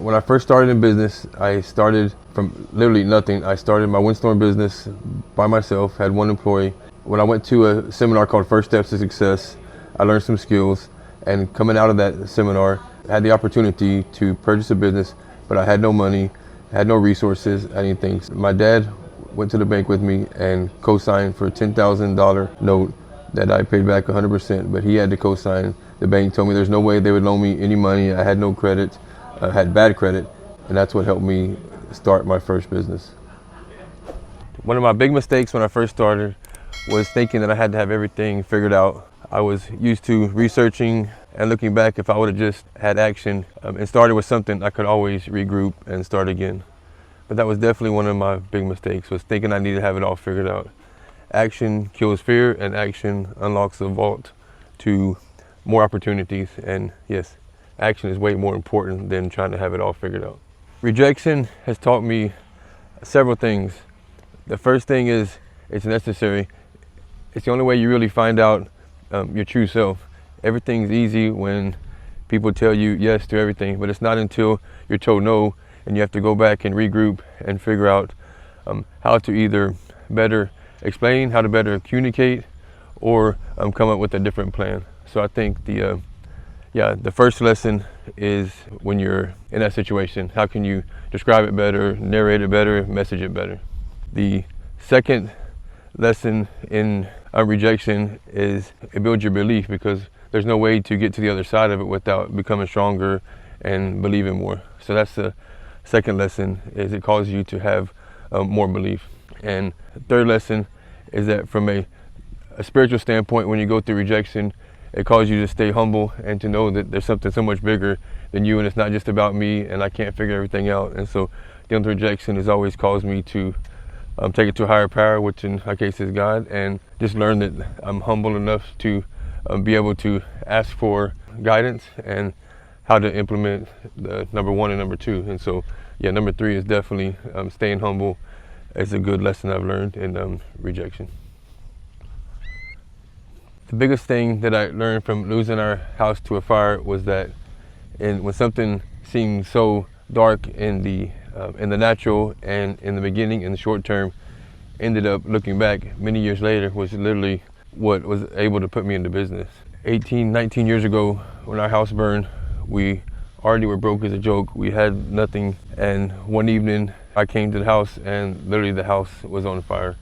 When I first started in business, I started from literally nothing. I started my Windstorm business by myself, had one employee. When I went to a seminar called First Steps to Success, I learned some skills, and coming out of that seminar, I had the opportunity to purchase a business, but I had no money, had no resources, anything. My dad went to the bank with me and co-signed for a $10,000 note that I paid back 100%, but he had to co-sign. The bank told me there's no way they would loan me any money. I had no credit. I had bad credit, and that's what helped me start my first business. One of my big mistakes when I first started was thinking that I had to have everything figured out. I was used to researching, and looking back, if I would have just had action and started with something, I could always regroup and start again. But that was definitely one of my big mistakes, was thinking I needed to have it all figured out. Action kills fear, and action unlocks the vault to more opportunities. And yes, action is way more important than trying to have it all figured out. Rejection has taught me several things. The first thing is it's necessary. It's the only way you really find out your true self. Everything's easy when people tell you yes to everything, but it's not until you're told no and you have to go back and regroup and figure out how to either better explain, how to better communicate, or come up with a different plan. So I think the first lesson is when you're in that situation, how can you describe it better, narrate it better, message it better? The second lesson in rejection is it builds your belief, because there's no way to get to the other side of it without becoming stronger and believing more. So that's the second lesson, is it causes you to have more belief. And the third lesson is that from a spiritual standpoint, when you go through rejection, it causes you to stay humble and to know that there's something so much bigger than you, and it's not just about me and I can't figure everything out. And so dealing with rejection has always caused me to take it to a higher power, which in my case is God, and just learn that I'm humble enough to be able to ask for guidance and how to implement the number one and number two. And so number three is definitely staying humble. It's a good lesson I've learned in rejection. The biggest thing that I learned from losing our house to a fire was that when something seemed so dark in the natural and in the beginning, in the short term, ended up looking back many years later was literally what was able to put me into business. 18, 19 years ago, when our house burned, we already were broke as a joke. We had nothing, and one evening I came to the house and literally the house was on fire.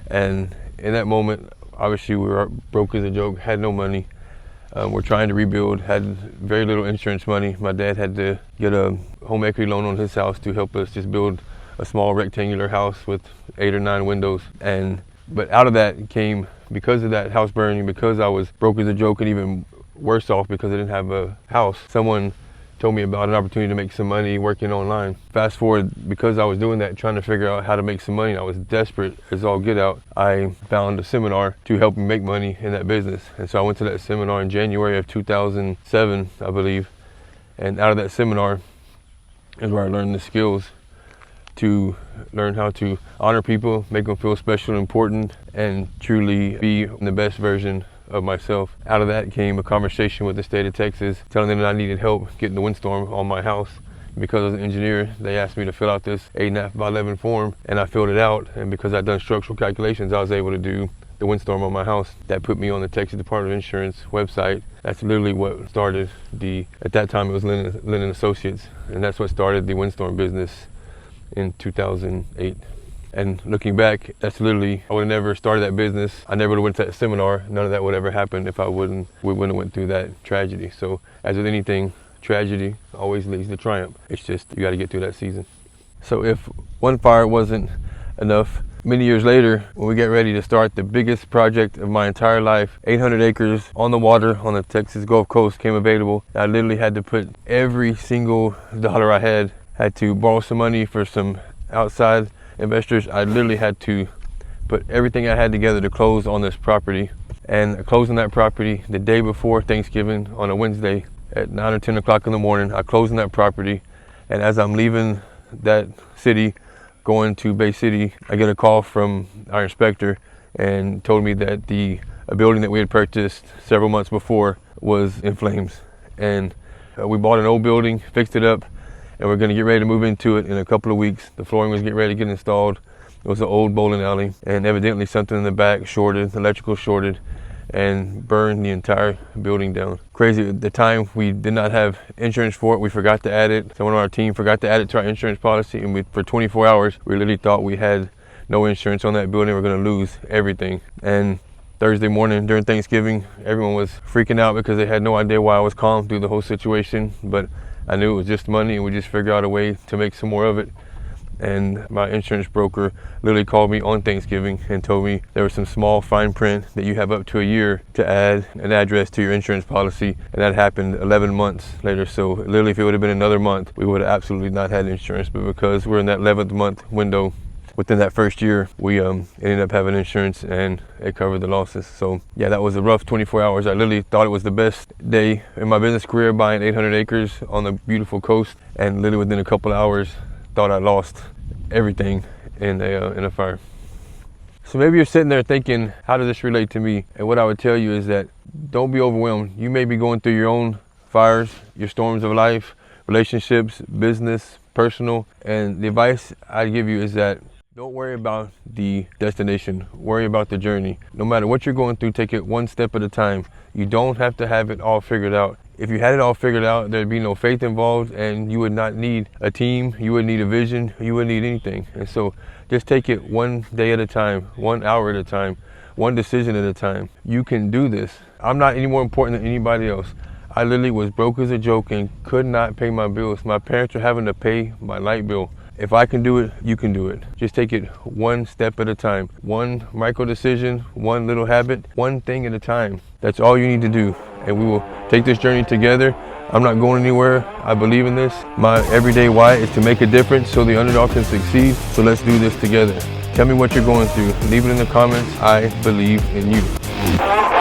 And in that moment, obviously we were broke as a joke, had no money. We're trying to rebuild, had very little insurance money. My dad had to get a home equity loan on his house to help us just build a small rectangular house with 8 or 9 windows. But out of that came, because of that house burning, because I was broke as a joke and even worse off because I didn't have a house, someone told me about an opportunity to make some money working online. Fast forward, because I was doing that, trying to figure out how to make some money, I was desperate as all get out. I found a seminar to help me make money in that business. And so I went to that seminar in January of 2007, I believe. And out of that seminar is where I learned the skills to learn how to honor people, make them feel special and important, and truly be the best version of myself. Out of that came a conversation with the state of Texas, telling them that I needed help getting the Windstorm on my house. Because I was an engineer, they asked me to fill out this 8.5 by 11 form, and I filled it out. And because I'd done structural calculations, I was able to do the Windstorm on my house. That put me on the Texas Department of Insurance website. That's literally what started at that time it was Lynn Associates, and that's what started the Windstorm business in 2008. And looking back, that's literally, I would have never started that business. I never would have went to that seminar. None of that would ever happen if we wouldn't have went through that tragedy. So as with anything, tragedy always leads to triumph. It's just, you got to get through that season. So if one fire wasn't enough, many years later, when we get ready to start the biggest project of my entire life, 800 acres on the water on the Texas Gulf Coast came available. I literally had to put every single dollar I had to borrow some money for some outside investors. I literally had to put everything I had together to close on this property. And closing that property the day before Thanksgiving on a Wednesday at 9 or 10 o'clock in the morning, I closed on that property. And as I'm leaving that city, going to Bay City, I get a call from our inspector and told me that a building that we had purchased several months before was in flames. And we bought an old building, fixed it up, and we're gonna get ready to move into it in a couple of weeks. The flooring was getting ready to get installed. It was an old bowling alley, and evidently something in the back shorted, electrical shorted, and burned the entire building down. Crazy, at the time we did not have insurance for it. We forgot to add it. Someone on our team forgot to add it to our insurance policy, and for 24 hours, we literally thought we had no insurance on that building. We're gonna lose everything. And Thursday morning during Thanksgiving, everyone was freaking out because they had no idea why I was calm through the whole situation, but I knew it was just money, and we just figured out a way to make some more of it. And my insurance broker literally called me on Thanksgiving and told me there was some small fine print that you have up to a year to add an address to your insurance policy, and that happened 11 months later. So literally, if it would have been another month, we would have absolutely not had insurance, but because we're in that 11th month window, within that first year, we ended up having insurance, and it covered the losses. So yeah, that was a rough 24 hours. I literally thought it was the best day in my business career, buying 800 acres on the beautiful coast, and literally within a couple of hours, thought I lost everything in a fire. So maybe you're sitting there thinking, how does this relate to me? And what I would tell you is that don't be overwhelmed. You may be going through your own fires, your storms of life, relationships, business, personal, and the advice I'd give you is that don't worry about the destination, worry about the journey. No matter what you're going through, take it one step at a time. You don't have to have it all figured out. If you had it all figured out, there'd be no faith involved, and you would not need a team, you wouldn't need a vision, you wouldn't need anything. And so just take it one day at a time, 1 hour at a time, one decision at a time. You can do this. I'm not any more important than anybody else. I literally was broke as a joke and could not pay my bills. My parents were having to pay my light bill. If I can do it, you can do it. Just take it one step at a time. One micro decision, one little habit, one thing at a time. That's all you need to do. And we will take this journey together. I'm not going anywhere. I believe in this. My everyday why is to make a difference so the underdog can succeed. So let's do this together. Tell me what you're going through. Leave it in the comments. I believe in you.